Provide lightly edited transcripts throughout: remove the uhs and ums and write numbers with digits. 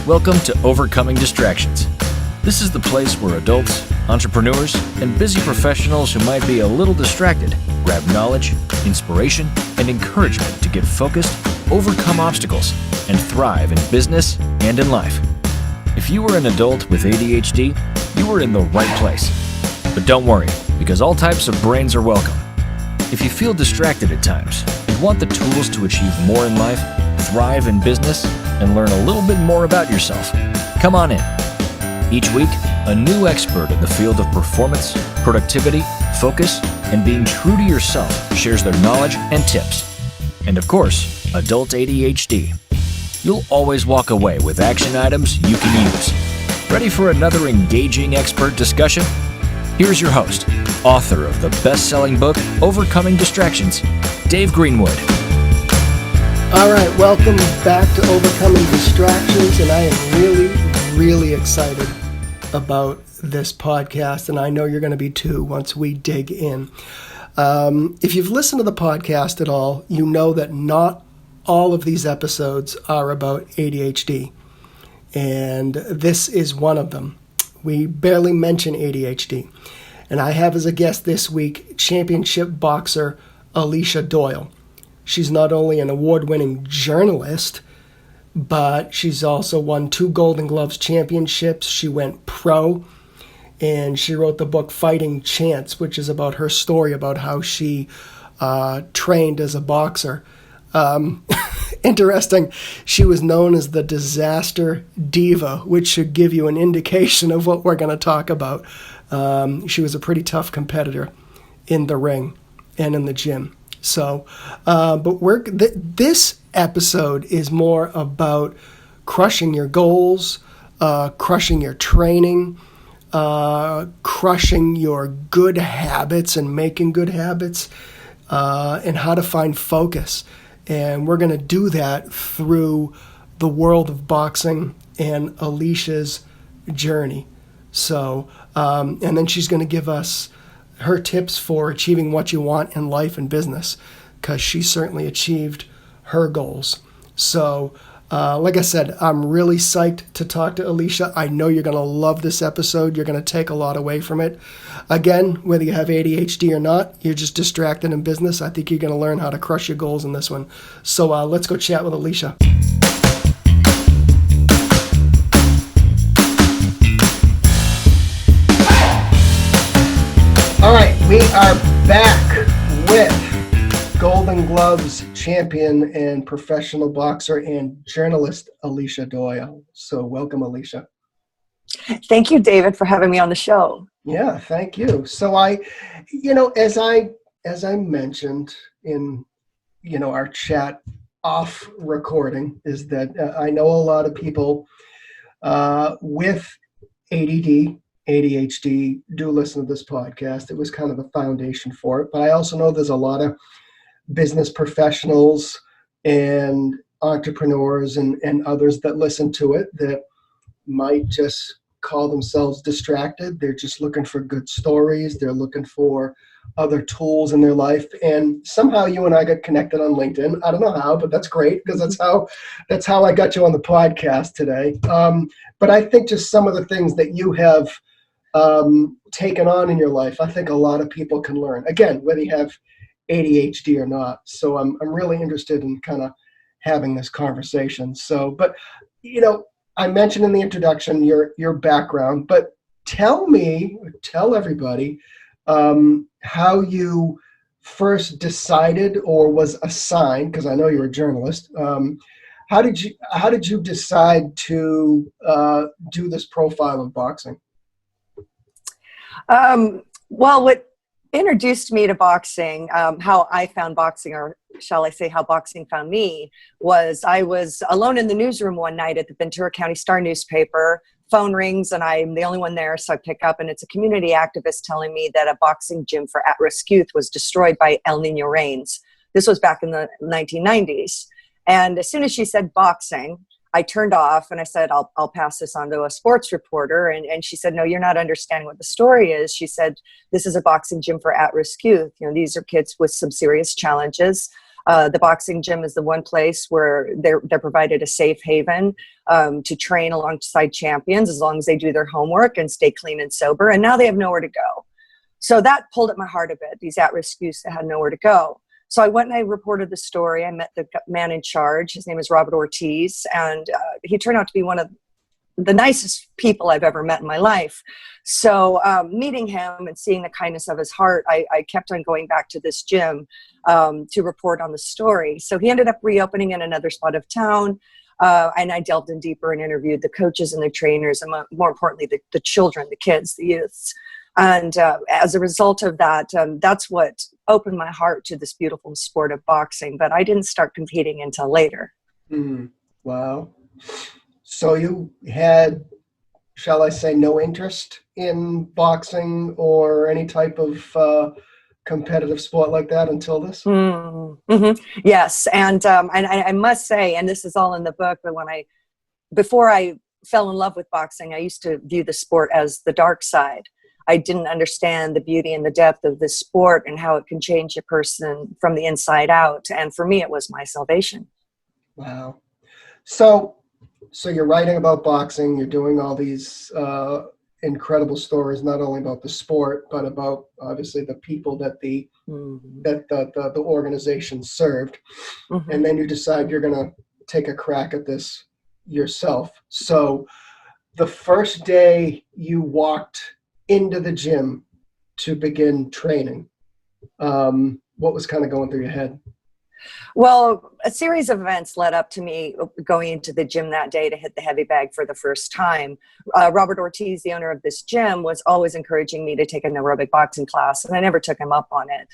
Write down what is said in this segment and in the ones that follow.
Welcome to Overcoming Distractions. This is the place where adults, entrepreneurs, and busy professionals who might be a little distracted grab knowledge, inspiration, and encouragement to get focused, overcome obstacles, and thrive in business and in life. If you are an adult with ADHD, you are in the right place. But don't worry, because all types of brains are welcome. If you feel distracted at times and want the tools to achieve more in life, thrive in business, and learn a little bit more about yourself, come on in. Each week, a new expert in the field of performance, productivity, focus, and being true to yourself shares their knowledge and tips. And of course, adult ADHD. You'll always walk away with action items you can use. Ready for another engaging expert discussion? Here's your host, author of the best-selling book, Overcoming Distractions, Dave Greenwood. All right, welcome back to Overcoming Distractions, and I am really excited about this podcast, and I know you're going to be too once we dig in. If you've listened to the podcast at all, you know that not all of these episodes are about ADHD, and this is one of them. We barely mention ADHD, and I have as a guest this week championship boxer Alicia Doyle. She's not only an award-winning journalist, but she's also won 2 Golden Gloves championships. She went pro, and she wrote the book Fighting Chance, which is about her story about how she trained as a boxer. Interesting, she was known as the Disaster Diva, which should give you an indication of what we're going to talk about. She was a pretty tough competitor in the ring and in the gym. So, but this episode is more about crushing your goals, crushing your training, crushing your good habits and making good habits, and how to find focus. And we're going to do that through the world of boxing and Alicia's journey. So, and then she's going to give us her tips for achieving what you want in life and business, because she certainly achieved her goals. So, like I said, I'm really psyched to talk to Alicia. I know you're going to love this episode. You're going to take a lot away from it. Again, whether you have ADHD or not, you're just distracted in business. I think you're going to learn how to crush your goals in this one. So let's go chat with Alicia. All right, we are back with Golden Gloves champion and professional boxer and journalist Alicia Doyle. So welcome, Alicia. Thank you, David, for having me on the show. Yeah, thank you. So as I mentioned in, our chat off recording, is that I know a lot of people with ADD, ADHD do listen to this podcast. It was kind of a foundation for it. But I also know there's a lot of business professionals and entrepreneurs and others that listen to it that might just call themselves distracted. They're just looking for good stories. They're looking for other tools in their life. And somehow you and I got connected on LinkedIn. I don't know how, but that's great, because that's how I got you on the podcast today. But I think just some of the things that you have taken on in your life, I think a lot of people can learn. Again, whether you have ADHD or not. So I'm really interested in kind of having this conversation. So, but I mentioned in the introduction your background, but tell everybody how you first decided or was assigned, because I know you're a journalist. How did you decide to do this profile of boxing? Well, what introduced me to boxing, how I found boxing, or shall I say how boxing found me, was I was alone in the newsroom one night at the Ventura County Star newspaper. Phone rings and I'm the only one there, so I pick up, and it's a community activist telling me that a boxing gym for at-risk youth was destroyed by El Nino rains. This was back in the 1990s. And as soon as she said boxing, I turned off and I said, I'll pass this on to a sports reporter. And she said, no, you're not understanding what the story is. She said, this is a boxing gym for at-risk youth. These are kids with some serious challenges. The boxing gym is the one place where they're provided a safe haven to train alongside champions as long as they do their homework and stay clean and sober. And now they have nowhere to go. So that pulled at my heart a bit, these at-risk youths that had nowhere to go. So I went and I reported the story. I met the man in charge. His name is Robert Ortiz, and he turned out to be one of the nicest people I've ever met in my life. So meeting him and seeing the kindness of his heart, I kept on going back to this gym to report on the story. So he ended up reopening in another spot of town, and I delved in deeper and interviewed the coaches and the trainers, and more importantly, the children, the kids, the youths. And as a result of that, that's what opened my heart to this beautiful sport of boxing. But I didn't start competing until later. Wow. So you had, shall I say, no interest in boxing or any type of competitive sport like that until this? Yes. And I must say, and this is all in the book, but before I fell in love with boxing, I used to view the sport as the dark side. I didn't understand the beauty and the depth of this sport and how it can change a person from the inside out. And for me, it was my salvation. Wow. So you're writing about boxing, you're doing all these incredible stories, not only about the sport, but about obviously the people that the organization served. And then you decide you're going to take a crack at this yourself. So the first day you walked into the gym to begin training, what was kind of going through your head? Well, a series of events led up to me going into the gym that day to hit the heavy bag for the first time. Robert Ortiz, the owner of this gym, was always encouraging me to take an aerobic boxing class, and I never took him up on it.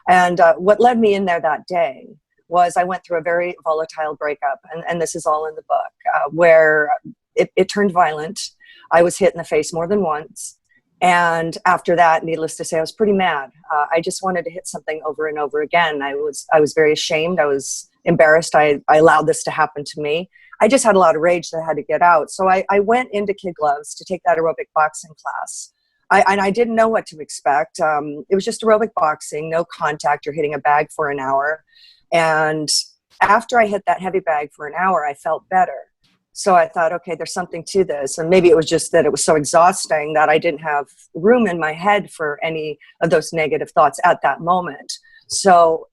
And what led me in there that day was I went through a very volatile breakup, and this is all in the book, where it turned violent. I was hit in the face more than once. And after that, needless to say, I was pretty mad. I just wanted to hit something over and over again. I was very ashamed. I was embarrassed. I allowed this to happen to me. I just had a lot of rage that I had to get out. So I went into Kid Gloves to take that aerobic boxing class. I didn't know what to expect. It was just aerobic boxing, no contact. You're hitting a bag for an hour. And after I hit that heavy bag for an hour, I felt better. So I thought, okay, there's something to this. And maybe it was just that it was so exhausting that I didn't have room in my head for any of those negative thoughts at that moment. So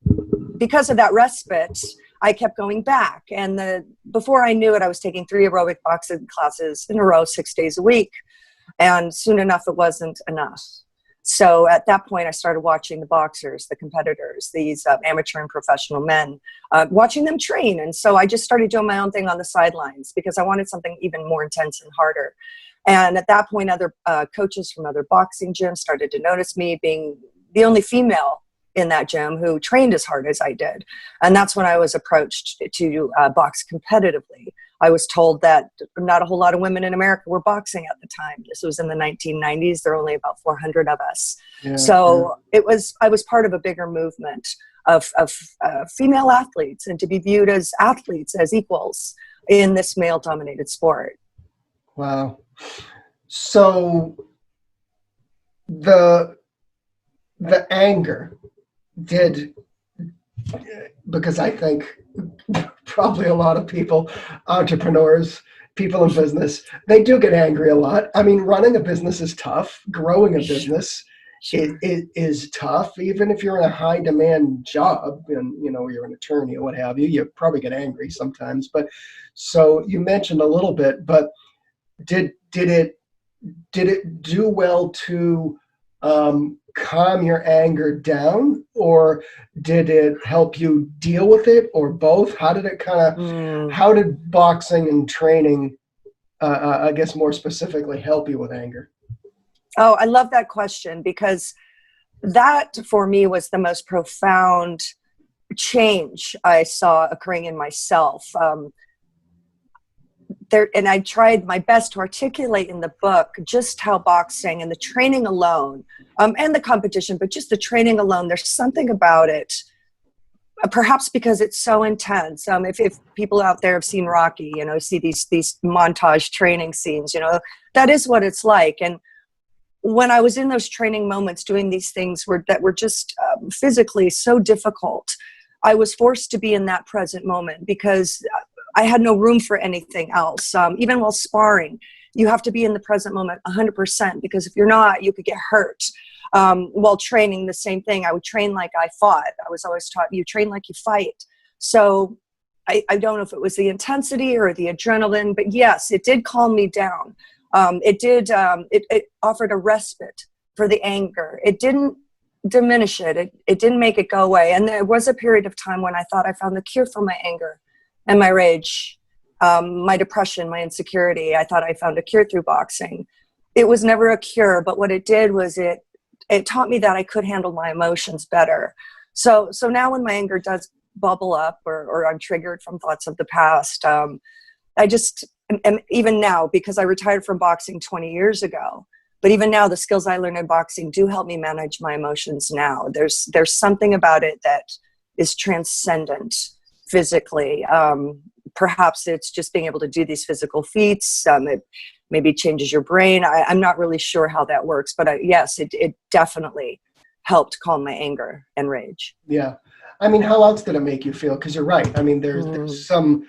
because of that respite, I kept going back. And before I knew it, I was taking 3 aerobic boxing classes in a row, 6 days a week. And soon enough, it wasn't enough. So at that point, I started watching the boxers, the competitors, these amateur and professional men, watching them train. And so I just started doing my own thing on the sidelines because I wanted something even more intense and harder. And at that point, other coaches from other boxing gyms started to notice me being the only female in that gym who trained as hard as I did. And that's when I was approached to box competitively. I was told that not a whole lot of women in America were boxing at the time. This was in the 1990s. There were only about 400 of us. I was part of a bigger movement of female athletes, and to be viewed as athletes, as equals in this male-dominated sport. Wow. So the anger because I think probably a lot of people, entrepreneurs, people in business, they do get angry a lot. I mean, running a business is tough. Growing a business is tough. Even if you're in a high demand job and, you're an attorney or what have you, you probably get angry sometimes. But so you mentioned a little bit, but did it do well to calm your anger down, or did it help you deal with it, or both? How did it how did boxing and training, I guess more specifically, help you with anger? Oh, I love that question, because that for me was the most profound change I saw occurring in myself. And I tried my best to articulate in the book just how boxing and the training alone, and the competition, but just the training alone, there's something about it, perhaps because it's so intense. If people out there have seen Rocky, see these montage training scenes, that is what it's like. And when I was in those training moments doing these things that were just physically so difficult, I was forced to be in that present moment because I had no room for anything else. Even while sparring, you have to be in the present moment 100%, because if you're not, you could get hurt. While training, the same thing. I would train like I fought. I was always taught, you train like you fight. So I don't know if it was the intensity or the adrenaline, but yes, it did calm me down. It offered a respite for the anger. It didn't diminish it. It didn't make it go away. And there was a period of time when I thought I found the cure for my anger and my rage, my depression, my insecurity. I thought I found a cure through boxing. It was never a cure, but what it did was it taught me that I could handle my emotions better. So now when my anger does bubble up or I'm triggered from thoughts of the past, I just, and even now, because I retired from boxing 20 years ago, but even now the skills I learned in boxing do help me manage my emotions now. There's something about it that is transcendent physically. Perhaps it's just being able to do these physical feats. It maybe changes your brain. I'm not really sure how that works, but yes, it definitely helped calm my anger and rage. Yeah. I mean, how else did it make you feel? Because you're right. I mean, there's some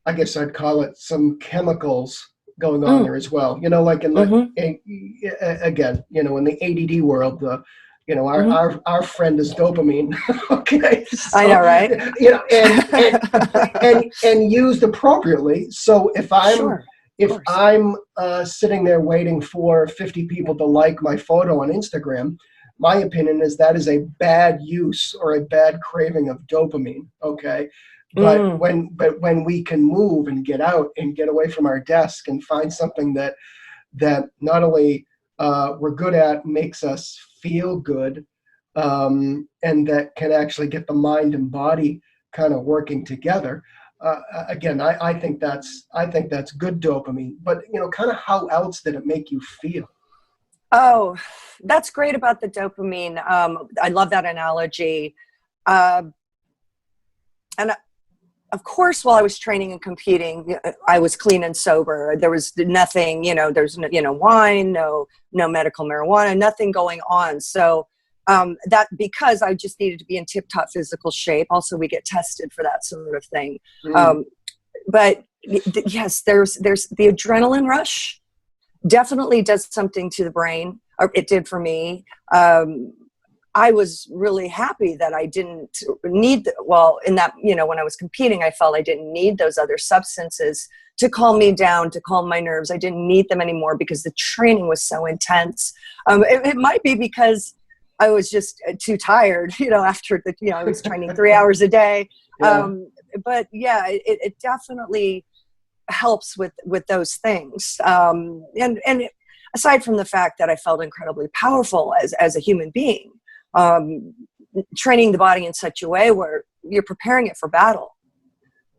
I guess I'd call it some chemicals going on there as well. You know, like in the again, you know, in the ADD world, our friend is dopamine. Okay, so, I know, right? You know, and used appropriately. So if I'm sitting there waiting for 50 people to like my photo on Instagram, my opinion is that is a bad use or a bad craving of dopamine. Okay. But when we can move and get out and get away from our desk and find something that not only we're good at, makes us feel good, and that can actually get the mind and body kind of working together. Again, I think that's good dopamine. But you know, kind of how else did it make you feel? Oh, that's great about the dopamine. I love that analogy. And of course, while I was training and competing, I was clean and sober. There was nothing, there's no wine, no medical marijuana, nothing going on. So that, because I just needed to be in tip-top physical shape. Also, we get tested for that sort of thing. But yes, there's the adrenaline rush. Definitely does something to the brain, or it did for me. I was really happy that I didn't need, in that, when I was competing, I felt I didn't need those other substances to calm me down, to calm my nerves. I didn't need them anymore because the training was so intense. It might be because I was just too tired, after I was training 3 hours a day. Yeah. But yeah, it definitely helps with those things. And aside from the fact that I felt incredibly powerful as a human being, training the body in such a way where you're preparing it for battle,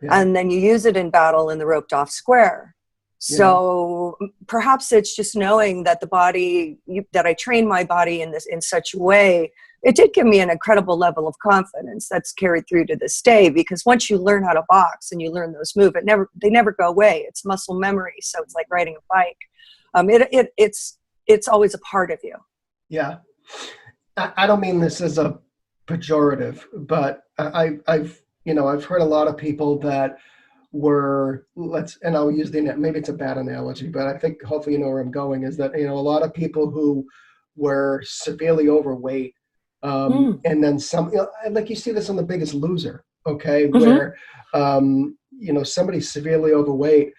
and then you use it in battle in the roped off square. So perhaps it's just knowing that the body, that I trained my body in such a way, it did give me an incredible level of confidence that's carried through to this day. Because once you learn how to box and you learn those moves, they never go away. It's muscle memory. So it's like riding a bike. It's always a part of you. Yeah. I don't mean this as a pejorative, but I've heard a lot of people that were, and I'll use maybe it's a bad analogy, but I think hopefully you know where I'm going, is that, a lot of people who were severely overweight, and then some, like you see this on The Biggest Loser, okay, where, somebody's severely overweight,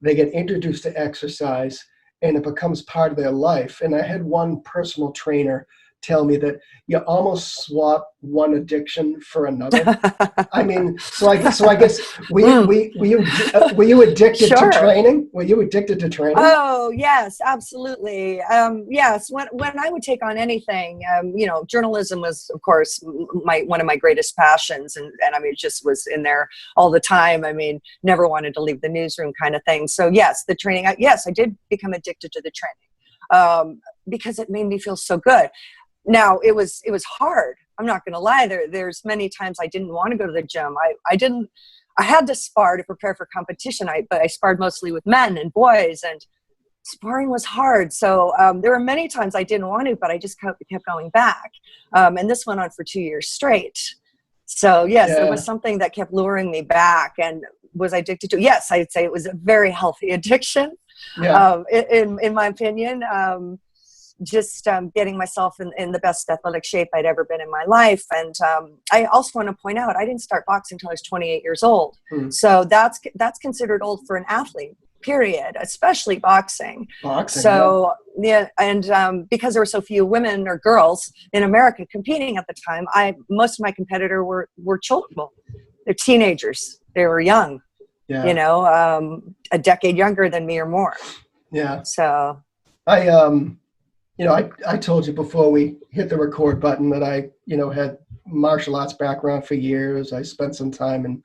they get introduced to exercise and it becomes part of their life. And I had one personal trainer tell me that you almost swap one addiction for another. I mean, so I guess were you addicted to training? Were you addicted to training? Oh yes, absolutely. Yes, when I would take on anything, journalism was, of course, one of my greatest passions, and I mean, it just was in there all the time. I mean, never wanted to leave the newsroom, kind of thing. So yes, the training. Yes, I did become addicted to the training because it made me feel so good. Now it was hard. I'm not going to lie. There's many times I didn't want to go to the gym. I had to spar to prepare for competition. But I sparred mostly with men and boys, and sparring was hard. So there were many times I didn't want to, but I just kept going back. And this went on for 2 years straight. So yes, there was something that kept luring me back. And was I addicted to it? Yes, I'd say it was a very healthy addiction, in my opinion. Just getting myself in the best athletic shape I'd ever been in my life. And I also want to point out, I didn't start boxing until I was 28 years old. So that's considered old for an athlete, period, especially boxing. So, and because there were so few women or girls in America competing at the time, most of my competitors were children. Well, they're teenagers. They were young, a decade younger than me or more. Yeah. So I told you before we hit the record button that I, had martial arts background for years. I spent some time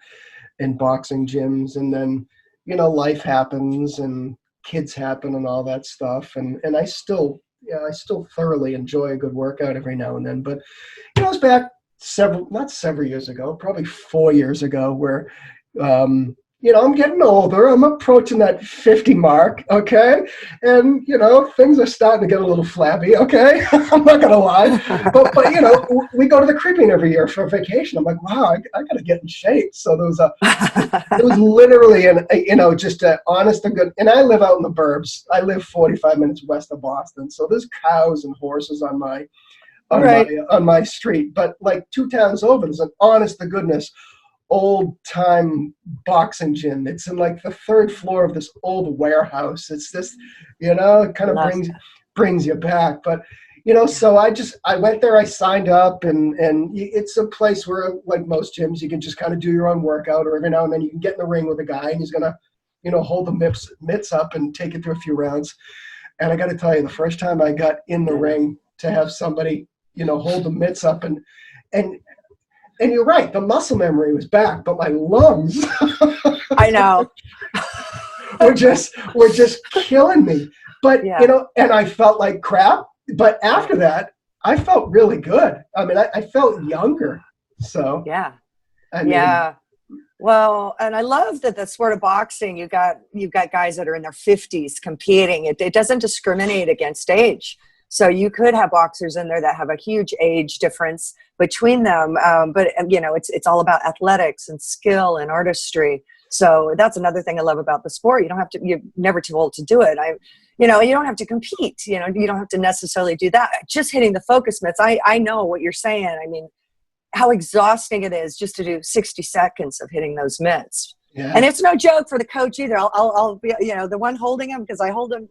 in boxing gyms, and then, life happens and kids happen and all that stuff. And I still thoroughly enjoy a good workout every now and then. But, it was back not several years ago, probably 4 years ago, where, I'm getting older. I'm approaching that 50 mark, okay? And, things are starting to get a little flabby, okay? I'm not going to lie. But we go to the Caribbean every year for vacation. I'm like, wow, I got to get in shape. So there was literally just an honest to good, and I live out in the burbs. I live 45 minutes west of Boston. So there's cows and horses on my street. But like 2 towns over, there's an honest to goodness old time boxing gym. It's in like the 3rd floor of this old warehouse. It's this, it kind of brings you back. But, so I went there, I signed up, and it's a place where, like most gyms, you can just kind of do your own workout, or every now and then you can get in the ring with a guy and he's going to, hold the mitts up and take it through a few rounds. And I got to tell you, the first time I got in the ring to have somebody, hold the mitts up and you're right, the muscle memory was back, but my lungs I know were just killing me. But and I felt like crap. But after that, I felt really good. I mean, I felt younger. So Well, and I love that the sport of boxing, you've got guys that are in their 50s competing. It doesn't discriminate against age. So you could have boxers in there that have a huge age difference between them. But it's all about athletics and skill and artistry. So that's another thing I love about the sport. You're never too old to do it. You don't have to compete, you don't have to necessarily do that. Just hitting the focus mitts. I know what you're saying. I mean, how exhausting it is just to do 60 seconds of hitting those mitts. Yeah. And it's no joke for the coach either. I'll be, the one holding him, because I hold him.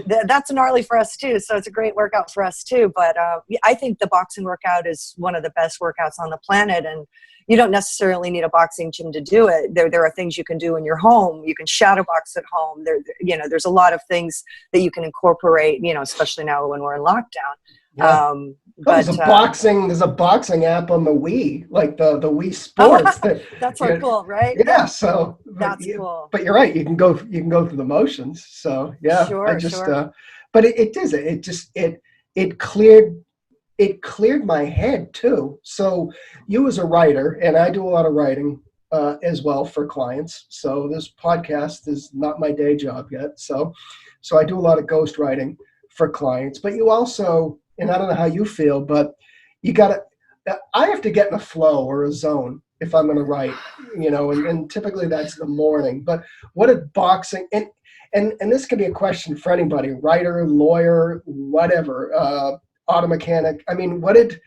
That's gnarly for us too. So it's a great workout for us too. But I think the boxing workout is one of the best workouts on the planet. And you don't necessarily need a boxing gym to do it. There are things you can do in your home. You can shadow box at home. There's a lot of things that you can incorporate, especially now when we're in lockdown. Yeah. There's a boxing app on the Wii, like the Wii Sports. That's so cool, right? Yeah, so that's cool. But you're right. You can go through the motions. So yeah, sure. But it cleared my head too. So you as a writer, and I do a lot of writing as well for clients. So this podcast is not my day job yet. So I do a lot of ghost writing for clients. But you also, and I don't know how you feel, but I have to get in a flow or a zone if I'm going to write, and typically that's the morning. But what did boxing, and this could be a question for anybody, writer, lawyer, whatever, auto mechanic. I mean, what did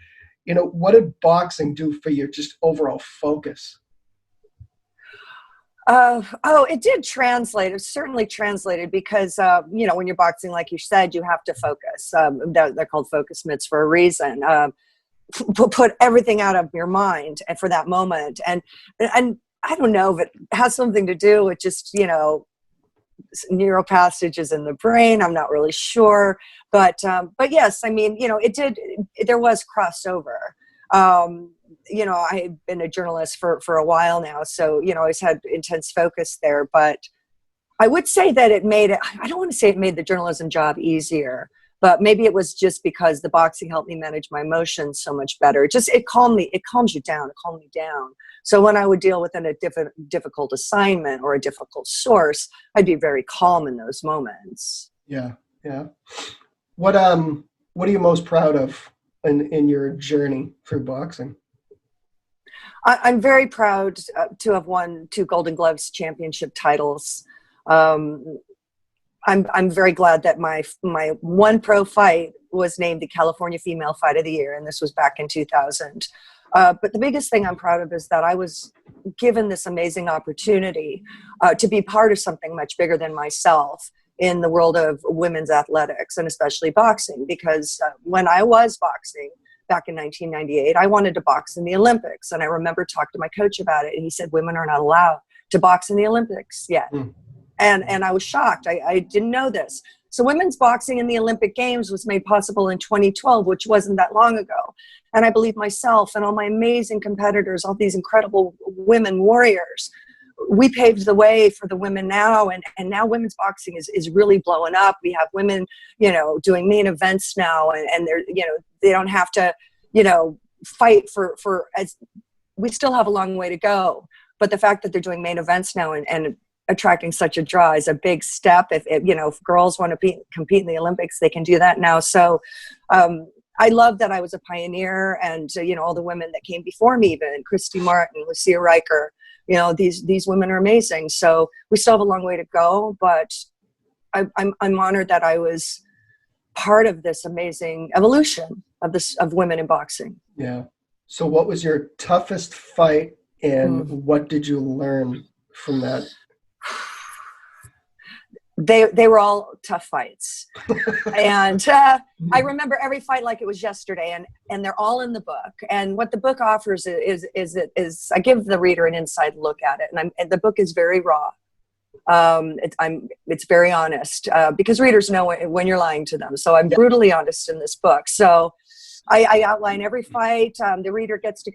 boxing do for your just overall focus? It did translate. It certainly translated because, when you're boxing, like you said, you have to focus. They're called focus mitts for a reason. Put everything out of your mind and for that moment. And I don't know if it has something to do with just, neural passages in the brain. I'm not really sure. But yes, I mean, it did. There was crossover. I've been a journalist for a while now, so, I always had intense focus there, but I would say that I don't want to say it made the journalism job easier, but maybe it was just because the boxing helped me manage my emotions so much better. It calmed you down. It calmed me down. So when I would deal with a difficult assignment or a difficult source, I'd be very calm in those moments. Yeah. Yeah. What are you most proud of in your journey through boxing? I'm very proud to have won 2 Golden Gloves championship titles. Um, I'm very glad that my one pro fight was named the California Female Fight of the Year, and this was back in 2000. But the biggest thing I'm proud of is that I was given this amazing opportunity to be part of something much bigger than myself in the world of women's athletics and especially boxing. Because when I was boxing back in 1998, I wanted to box in the Olympics, and I remember talking to my coach about it, and he said women are not allowed to box in the Olympics yet. Mm. And I was shocked. I didn't know this. So women's boxing in the Olympic Games was made possible in 2012, which wasn't that long ago. And I believe myself and all my amazing competitors, all these incredible women warriors, we paved the way for the women now. And now women's boxing is really blowing up. We have women, doing main events now, and they're, they don't have to, fight for as we still have a long way to go. But the fact that they're doing main events now and attracting such a draw is a big step. If girls want to compete in the Olympics, they can do that now. So I love that I was a pioneer, and all the women that came before me, even Christy Martin, Lucia Riker, these women are amazing. So we still have a long way to go, but I'm honored that I was part of this amazing evolution of women in boxing. Yeah. So what was your toughest fight, and what did you learn from that? They were all tough fights. And I remember every fight like it was yesterday, and they're all in the book. And what the book offers is I give the reader an inside look at it. And the book is very raw. It's very honest because readers know when you're lying to them. So I'm brutally honest in this book. So I outline every fight. The reader gets to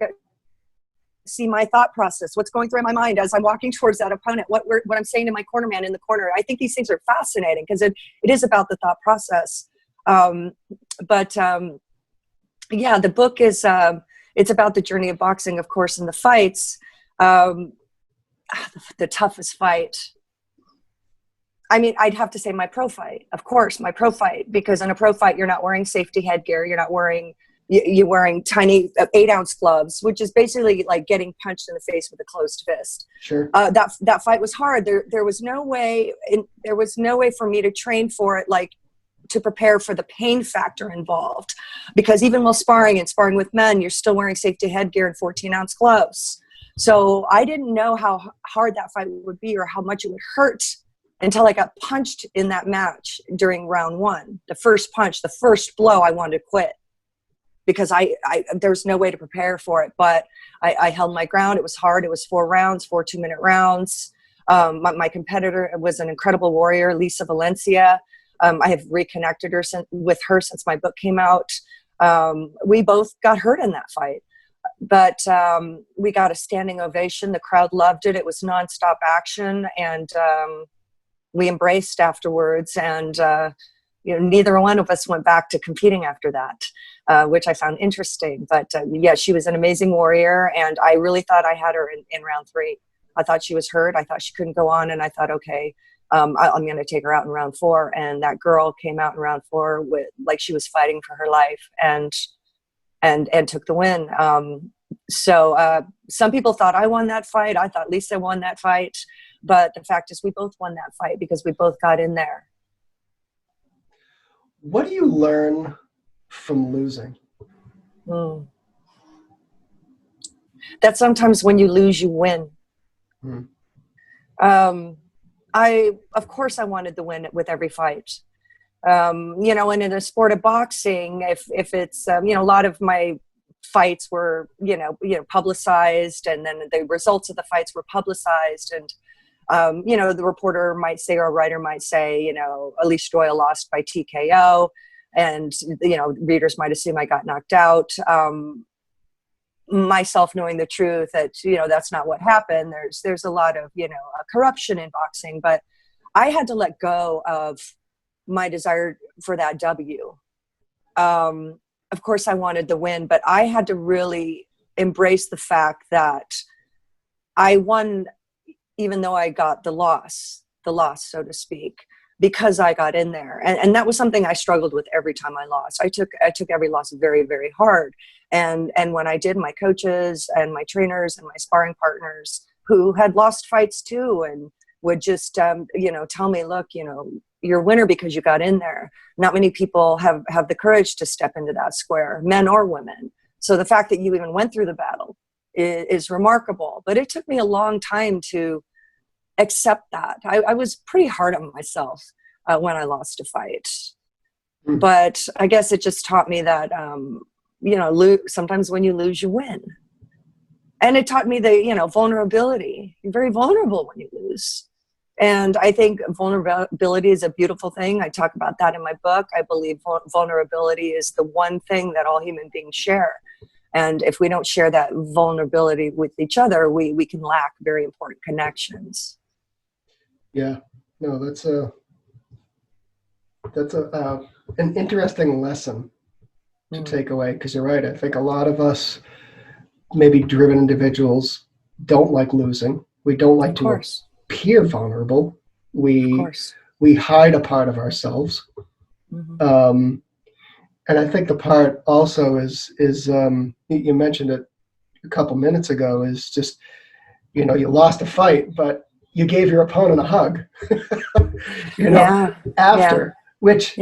see my thought process, what's going through my mind as I'm walking towards that opponent, what I'm saying to my corner man in the corner. I think these things are fascinating because it is about the thought process. The book is, it's about the journey of boxing, of course, and the fights. The toughest fight, I mean, I'd have to say my pro fight, of course, my pro fight, because in a pro fight, you're not wearing safety headgear. You're wearing tiny 8-ounce gloves, which is basically like getting punched in the face with a closed fist. Sure. That fight was hard. There was no way for me to train for it, like to prepare for the pain factor involved, because even while sparring with men, you're still wearing safety headgear and 14-ounce gloves. So I didn't know how hard that fight would be or how much it would hurt until I got punched in that match during round 1. The first punch, the first blow, I wanted to quit, because there's no way to prepare for it. But I held my ground. It was hard. It was 4 rounds, 4 2-minute rounds. My competitor was an incredible warrior, Alicia Valencia. I have reconnected with her since my book came out. We both got hurt in that fight, but we got a standing ovation. The crowd loved it. It was nonstop action, and we embraced afterwards. And neither one of us went back to competing after that, which I found interesting. But she was an amazing warrior, and I really thought I had her in round 3. I thought she was hurt. I thought she couldn't go on, and I thought, okay, I'm going to take her out in round 4. And that girl came out in round 4 with like she was fighting for her life, and took the win. So some people thought I won that fight. I thought Lisa won that fight, but the fact is we both won that fight because we both got in there. What do you learn from losing? That sometimes when you lose, you win. Of course I wanted to win with every fight. And in a sport of boxing, if it's, a lot of my fights were, publicized, and then the results of the fights were publicized. And, the reporter might say, or a writer might say, Alicia Doyle lost by TKO, and, readers might assume I got knocked out. Myself knowing the truth that, that's not what happened. There's a lot of, corruption in boxing, but I had to let go of my desire for that W. Of course I wanted the win, but I had to really embrace the fact that I won, even though I got the loss, so to speak, because I got in there. And that was something I struggled with every time I lost. I took every loss very, very hard. And when I did, my coaches and my trainers and my sparring partners who had lost fights too, and would just, tell me, look, you're a winner because you got in there. Not many people have the courage to step into that square, men or women. So the fact that you even went through the battle is remarkable. But it took me a long time to accept that. I was pretty hard on myself when I lost a fight. But I guess it just taught me that, sometimes when you lose, you win. And it taught me the, vulnerability. You're very vulnerable when you lose. And I think vulnerability is a beautiful thing. I talk about that in my book. I believe vulnerability is the one thing that all human beings share. And if we don't share that vulnerability with each other, we can lack very important connections. Yeah, no, that's an interesting lesson to take away, because you're right. I think a lot of us, maybe driven individuals, don't like losing. We don't like to appear vulnerable. We hide a part of ourselves. And I think the part also is you mentioned it a couple minutes ago, is just, you lost a fight, but you gave your opponent a hug, after, which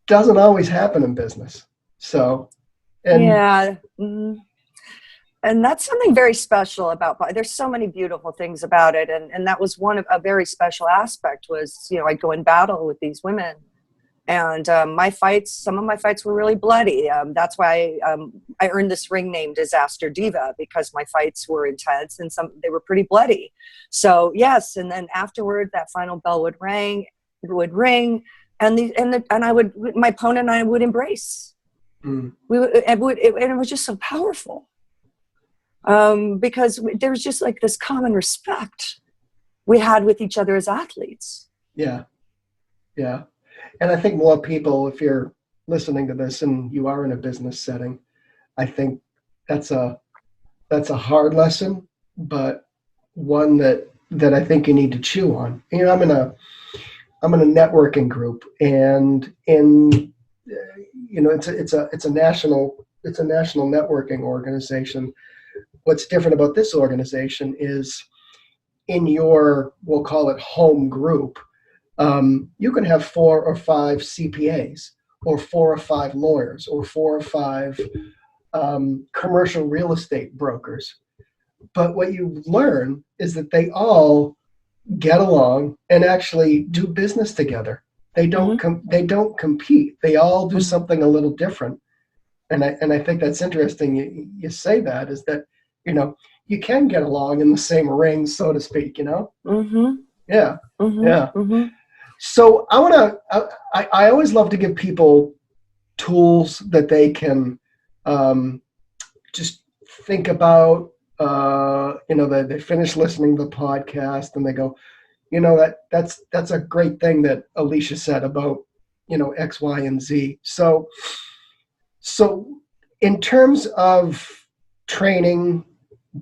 doesn't always happen in business. So, and that's something very special about, there's so many beautiful things about it. And that was a very special aspect was, I'd go in battle with these women, and some of my fights were really bloody. That's why I earned this ring name Disaster Diva, because my fights were intense and they were pretty bloody. So yes. And then afterward, that final bell would ring, and my opponent and I would embrace. It was just so powerful. Because there was just like this common respect we had with each other as athletes. Yeah. And I think more people, if you're listening to this and you are in a business setting, I think that's a hard lesson, but one that I think you need to chew on. I'm in a networking group, and it's a national networking organization. What's different about this organization is in your, we'll call it home group, you can have 4 or 5 CPAs, or 4 or 5 lawyers, or 4 or 5 commercial real estate brokers. But what you learn is that they all get along and actually do business together. They don't they don't compete. They all do something a little different. And I think that's interesting. You say that, is that, you can get along in the same ring, so to speak, Yeah. So I always love to give people tools that they can just think about. They finish listening to the podcast and they go, that's a great thing that Alicia said about, X, Y, and Z. So in terms of training,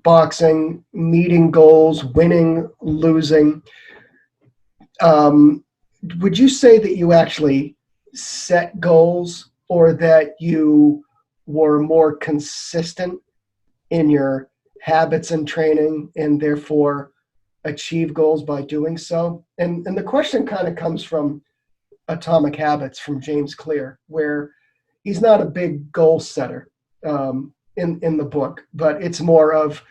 boxing, meeting goals, winning, losing, would you say that you actually set goals, or that you were more consistent in your habits and training and therefore achieve goals by doing so? And the question kind of comes from Atomic Habits from James Clear, where he's not a big goal setter in the book, but it's more of,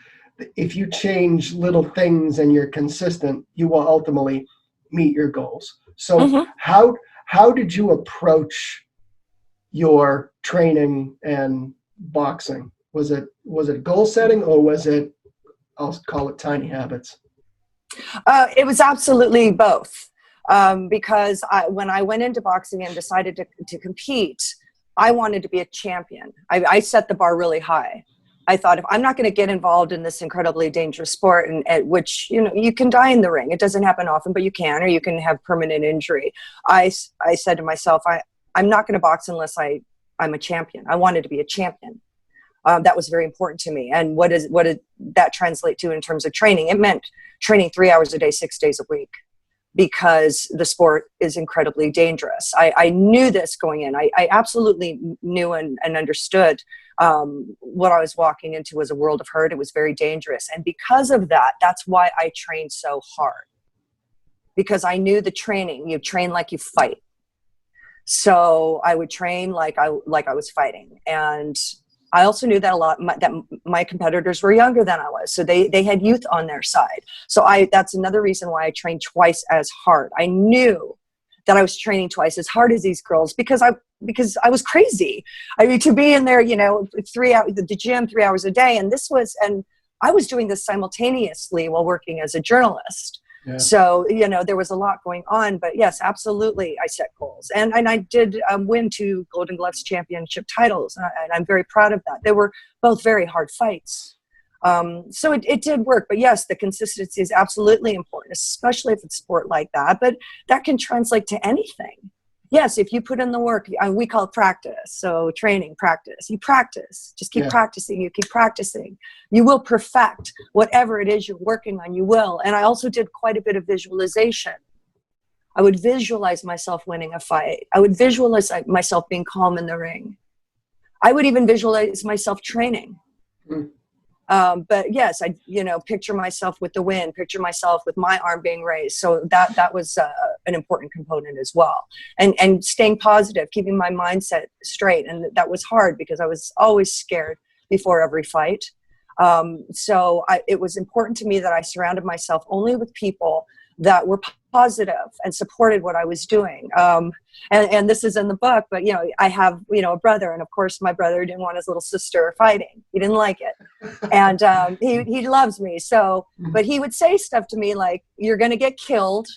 if you change little things and you're consistent, you will ultimately meet your goals. So how did you approach your training and boxing? Was it goal setting, or was it, I'll call it, tiny habits? It was absolutely both. Because when I went into boxing and decided to compete, I wanted to be a champion. I set the bar really high. I thought, if I'm not going to get involved in this incredibly dangerous sport, and at which, you can die in the ring. It doesn't happen often, but you can, or you can have permanent injury. I said to myself, I'm not going to box unless I'm a champion. I wanted to be a champion. That was very important to me. And what did that translate to in terms of training? It meant training 3 hours a day, 6 days a week. because the sport is incredibly dangerous. I knew this going in. I absolutely knew and understood what I was walking into was a world of hurt. It was very dangerous. And because of that, that's why I trained so hard. Because I knew the training. You train like you fight. So I would train like I was fighting. And I also knew that my competitors were younger than I was. So they had youth on their side. So that's another reason why I trained twice as hard. I knew that I was training twice as hard as these girls because I was crazy. I mean, to be in there, 3 hours, the gym 3 hours a day. And I was doing this simultaneously while working as a journalist. Yeah. So, there was a lot going on, but yes, absolutely. I set goals and I did win 2 Golden Gloves championship titles. And I'm very proud of that. They were both very hard fights. So it did work, but yes, the consistency is absolutely important, especially if it's sport like that, but that can translate to anything. Yes, if you put in the work, we call it practice. So training, practice. You practice. Just keep practicing. You keep practicing. You will perfect whatever it is you're working on. You will. And I also did quite a bit of visualization. I would visualize myself winning a fight. I would visualize myself being calm in the ring. I would even visualize myself training. Mm. But yes, I, picture myself with the win, picture myself with my arm being raised. So that was an important component as well. And staying positive, keeping my mindset straight. And that was hard because I was always scared before every fight. So it was important to me that I surrounded myself only with people that were positive and supported what I was doing. And this is in the book, but, I have, a brother. And of course, my brother didn't want his little sister fighting. He didn't like it. And he loves me. So, but he would say stuff to me like, you're going to get killed.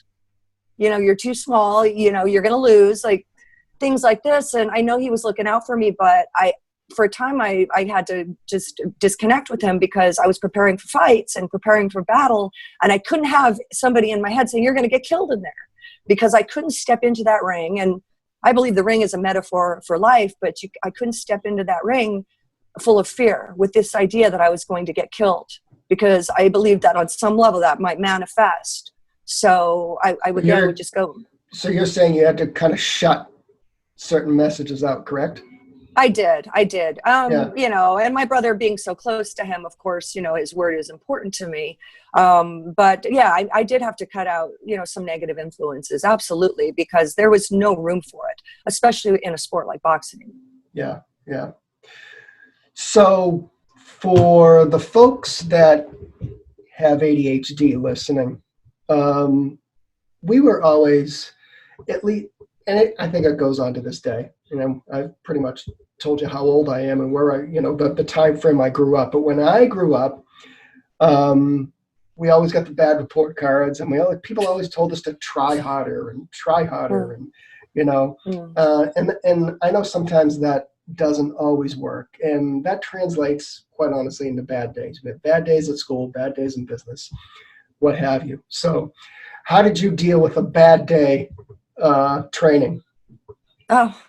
You're too small. You're going to lose, like things like this. And I know he was looking out for me, but for a time, I had to just disconnect with him because I was preparing for fights and preparing for battle. And I couldn't have somebody in my head saying, you're going to get killed in there, because I couldn't step into that ring. And I believe the ring is a metaphor for life, but I couldn't step into that ring full of fear with this idea that I was going to get killed, because I believed that on some level that might manifest. So I would just go. So you're saying you had to kind of shut certain messages out, correct? I did. And my brother being so close to him, of course, his word is important to me. But yeah, I did have to cut out, some negative influences. Absolutely. Because there was no room for it, especially in a sport like boxing. Yeah. Yeah. So for the folks that have ADHD listening, we were always, at least, and I think it goes on to this day. I've pretty much told you how old I am and where the time frame I grew up. But when I grew up, we always got the bad report cards, and people always told us to try harder, and and I know sometimes that doesn't always work, and that translates quite honestly into bad days. We have bad days at school, bad days in business, what have you. So, how did you deal with a bad day training? Oh,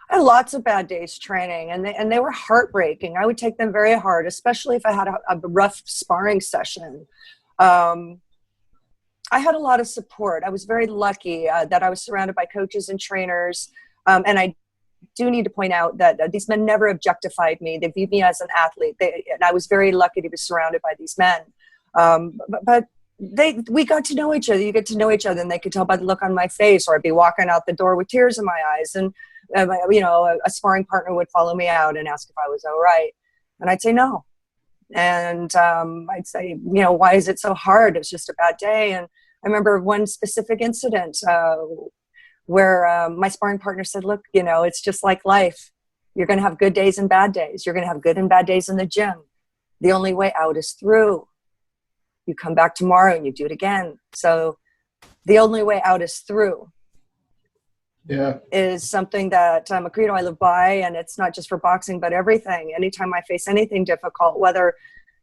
I had lots of bad days training, and they were heartbreaking. I would take them very hard, especially if I had a rough sparring session. I had a lot of support. I was very lucky that I was surrounded by coaches and trainers. And I do need to point out that these men never objectified me. They viewed me as an athlete. And I was very lucky to be surrounded by these men. But we got to know each other. You get to know each other, and they could tell by the look on my face, or I'd be walking out the door with tears in my eyes. And, a sparring partner would follow me out and ask if I was all right. And I'd say no. And I'd say, why is it so hard? It's just a bad day. And I remember one specific incident where my sparring partner said, look, it's just like life. You're going to have good days and bad days. You're going to have good and bad days in the gym. The only way out is through. You come back tomorrow and you do it again. So the only way out is through. Yeah, is something that a credo I live by, and it's not just for boxing, but everything. Anytime I face anything difficult, whether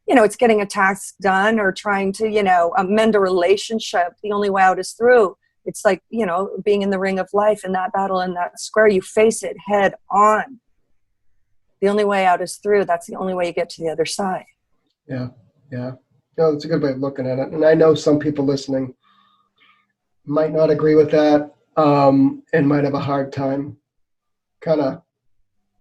it's getting a task done or trying to mend a relationship, the only way out is through. It's like being in the ring of life, in that battle, in that square, you face it head on. The only way out is through. That's the only way you get to the other side. Yeah. That's a good way of looking at it. And I know some people listening, might not agree with that, and might have a hard time kind of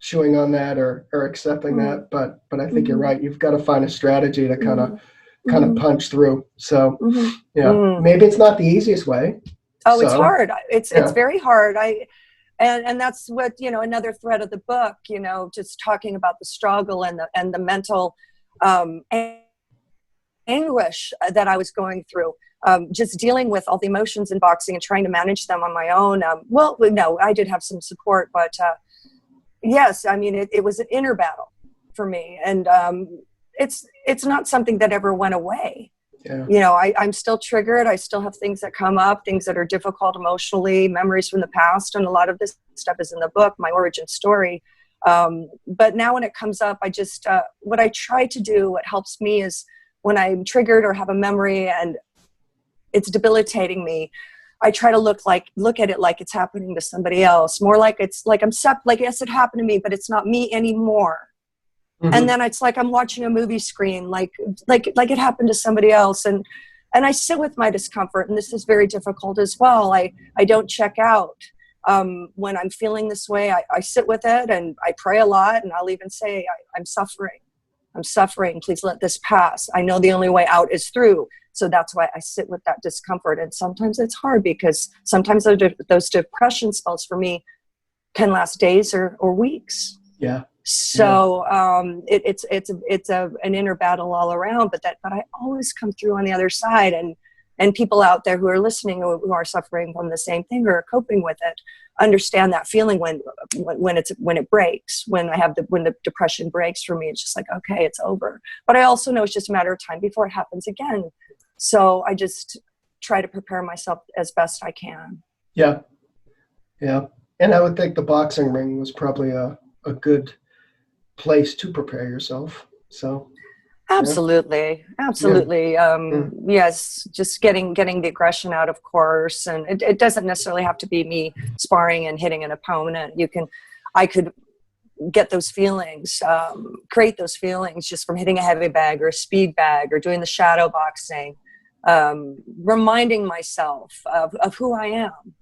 chewing on that or accepting that. But I think you're right. You've got to find a strategy to kind of punch through. So yeah, maybe it's not the easiest way. Oh, it's So, hard. It's yeah. very hard. And that's what, another thread of the book, just talking about the struggle and the mental anguish that I was going through, just dealing with all the emotions in boxing and trying to manage them on my own. Well, no, I did have some support, but yes, I mean, it was an inner battle for me. And it's not something that ever went away. Yeah. I'm still triggered. I still have things that come up, things that are difficult emotionally, memories from the past. And a lot of this stuff is in the book, my origin story. But now when it comes up, I just, what I try to do, what helps me is when I'm triggered or have a memory and it's debilitating me, I try to look at it like it's happening to somebody else, more like it's like like, yes, it happened to me, but it's not me anymore. And then it's like I'm watching a movie screen, like it happened to somebody else. And I sit with my discomfort, and this is very difficult as well. I don't check out. When I'm feeling this way, I sit with it, and I pray a lot, and I'll even say, I'm suffering. I'm suffering. Please let this pass. I know the only way out is through. So that's why I sit with that discomfort. And sometimes it's hard because sometimes those depression spells for me can last days or weeks. Yeah. So it's an inner battle all around, but I always come through on the other side, and people out there who are listening who are suffering from the same thing or are coping with it understand that feeling when it breaks, when the depression breaks for me. It's just like, okay, it's over. But I also know it's just a matter of time before it happens again. So I just try to prepare myself as best I can. Yeah. Yeah. And I would think the boxing ring was probably a good place to prepare yourself. So absolutely. Yes, just getting the aggression out, of course, and it doesn't necessarily have to be me sparring and hitting an opponent. I could get those feelings, create those feelings just from hitting a heavy bag or a speed bag or doing the shadow boxing, reminding myself of who I am,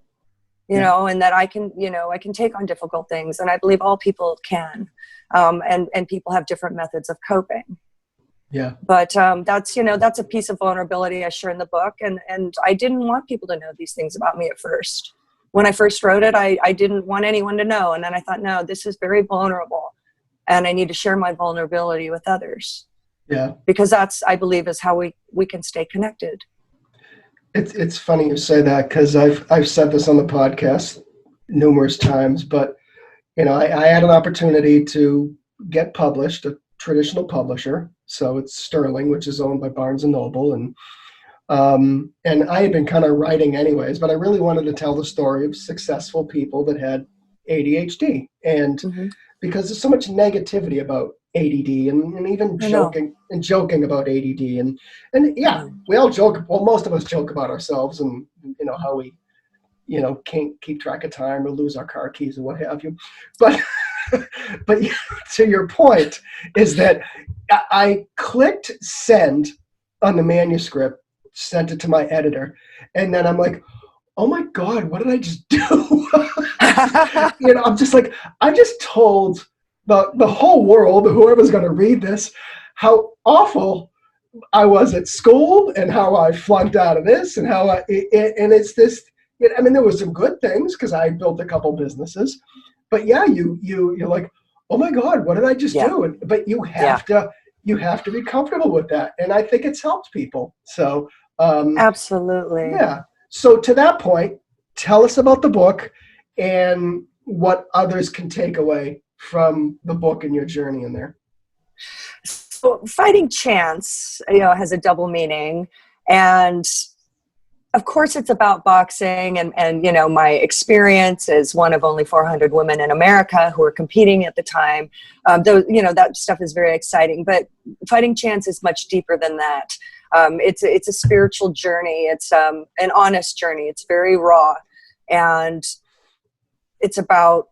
and that I can take on difficult things, and I believe all people can. And people have different methods of coping. Yeah. But that's a piece of vulnerability I share in the book. And I didn't want people to know these things about me at first. When I first wrote it, I didn't want anyone to know. And then I thought, no, this is very vulnerable. And I need to share my vulnerability with others. Yeah. Because that's, I believe, is how we can stay connected. It's funny you say that, because I've said this on the podcast numerous times, but I had an opportunity to get published, a traditional publisher. So it's Sterling, which is owned by Barnes and Noble. And I had been kind of writing anyways, but I really wanted to tell the story of successful people that had ADHD. And because there's so much negativity about ADD and even joking about ADD. And yeah, we all joke. Well, most of us joke about ourselves and, how we, can't keep track of time or lose our car keys or what have you. But to your point is that I clicked send on the manuscript, sent it to my editor, and then I'm like, oh my God, what did I just do? I'm just like, I just told the whole world, whoever's going to read this, how awful I was at school and how I flunked out of this and how and it's this. I mean, there was some good things because I built a couple businesses, but yeah, you're like, oh my God, what did I just do? But you have to be comfortable with that, and I think it's helped people. So absolutely, yeah. So to that point, tell us about the book and what others can take away from the book and your journey in there. So fighting chance, has a double meaning, and of course, it's about boxing and my experience as one of only 400 women in America who were competing at the time. That stuff is very exciting, but fighting chance is much deeper than that. It's a spiritual journey. It's an honest journey. It's very raw, and it's about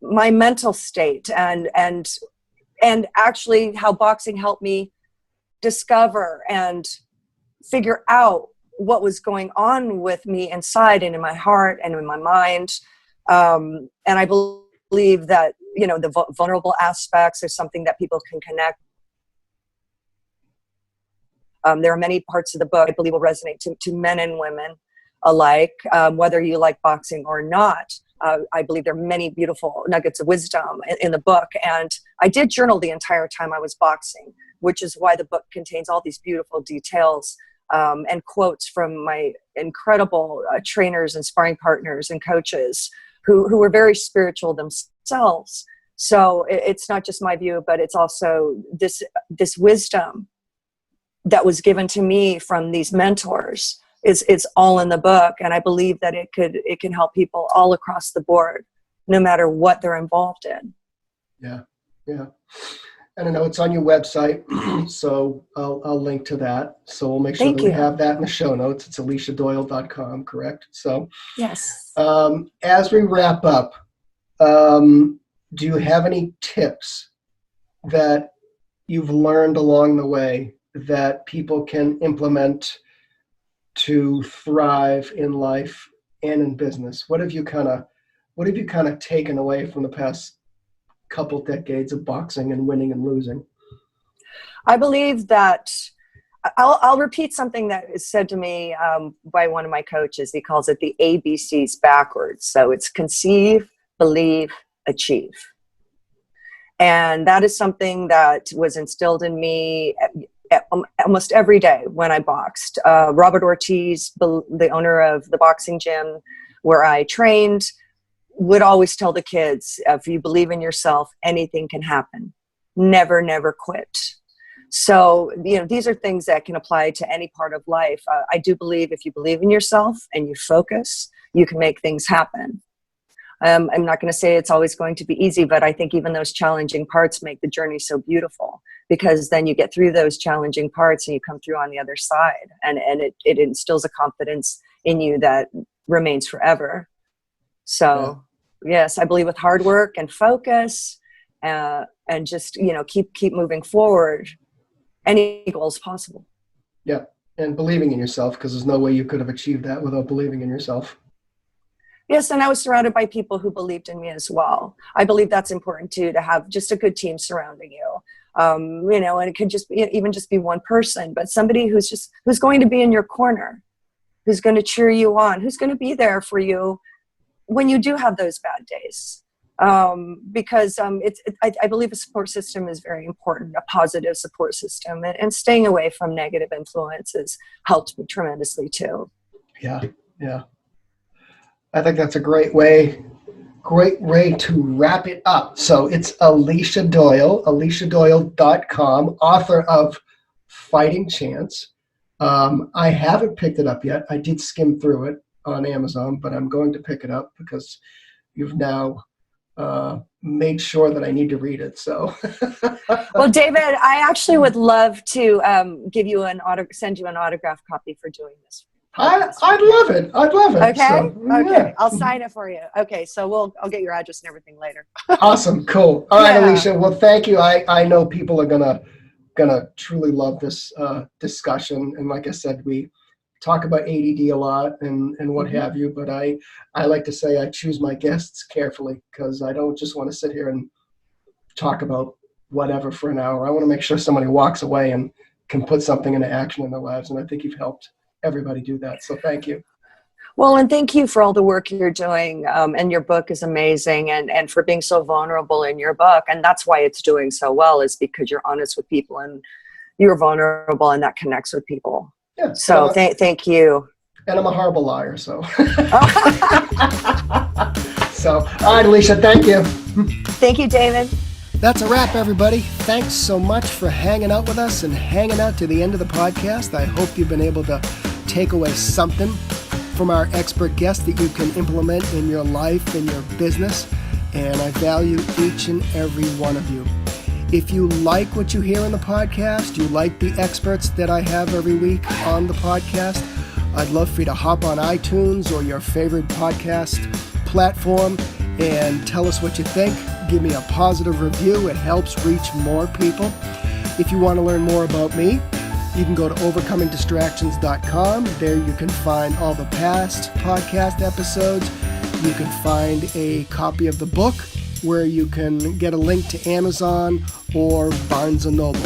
my mental state and actually how boxing helped me discover and figure out what was going on with me inside and in my heart and in my mind. And I believe that, the vulnerable aspects are something that people can connect. There are many parts of the book I believe will resonate to men and women alike, whether you like boxing or not. I believe there are many beautiful nuggets of wisdom in the book. And I did journal the entire time I was boxing, which is why the book contains all these beautiful details and quotes from my incredible trainers and sparring partners and coaches who were very spiritual themselves. So it's not just my view, but it's also this wisdom that was given to me from these mentors. It's all in the book, and I believe that it can help people all across the board, no matter what they're involved in. Yeah. And I know it's on your website, so I'll link to that. So we'll make sure that we have that in the show notes. It's aliciadoyle.com, correct? So yes. As we wrap up, do you have any tips that you've learned along the way that people can implement to thrive in life and in business? What have you kind of taken away from the past couple decades of boxing and winning and losing? I believe that I'll repeat something that is said to me by one of my coaches. He calls it the ABCs backwards. So it's conceive, believe, achieve. And that is something that was instilled in me almost every day when I boxed. Robert Ortiz, the owner of the boxing gym where I trained, would always tell the kids, if you believe in yourself, anything can happen. Never, never quit. So, these are things that can apply to any part of life. I do believe if you believe in yourself and you focus, you can make things happen. I'm not going to say it's always going to be easy, but I think even those challenging parts make the journey so beautiful, because then you get through those challenging parts and you come through on the other side, and it instills a confidence in you that remains forever. So yes, I believe with hard work and focus and just, keep moving forward, any goal is possible. Yeah. And believing in yourself, because there's no way you could have achieved that without believing in yourself. Yes, and I was surrounded by people who believed in me as well. I believe that's important too, to have just a good team surrounding you. And it could just be one person, but somebody who's going to be in your corner, who's going to cheer you on, who's going to be there for you when you do have those bad days. Because I believe a support system is very important, a positive support system, and staying away from negative influences helped me tremendously too. Yeah. I think that's a great way to wrap it up. So it's Alicia Doyle, aliciadoyle.com, author of Fighting Chance. I haven't picked it up yet. I did skim through it on Amazon, but I'm going to pick it up because you've now made sure that I need to read it. So, well, David, I actually would love to send you an autograph copy for doing this. I'd love it. Okay. So, Okay. I'll sign it for you. Okay. So I'll get your address and everything later. Awesome. Cool. All right, Alicia. Well, thank you. I know people are gonna truly love this discussion. And like I said, we talk about ADD a lot and what have you, but I like to say I choose my guests carefully, because I don't just want to sit here and talk about whatever for an hour. I want to make sure somebody walks away and can put something into action in their lives. And I think you've helped everybody do that. So thank you. Well, and thank you for all the work you're doing. And your book is amazing, and for being so vulnerable in your book. And that's why it's doing so well, is because you're honest with people and you're vulnerable, and that connects with people. Yeah. So thank you. And I'm a horrible liar, so. So, all right, Alicia, thank you. Thank you, David. That's a wrap, everybody. Thanks so much for hanging out with us and hanging out to the end of the podcast. I hope you've been able to take away something from our expert guest that you can implement in your life and your business. And I value each and every one of you. If you like what you hear in the podcast, you like the experts that I have every week on the podcast, I'd love for you to hop on iTunes or your favorite podcast platform and tell us what you think. Give me a positive review. It helps reach more people. If you want to learn more about me, You can go to overcomingdistractions.com. There you can find all the past podcast episodes. You can find a copy of the book where you can get a link to Amazon or Barnes & Noble.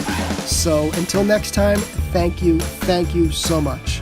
So until next time, thank you so much.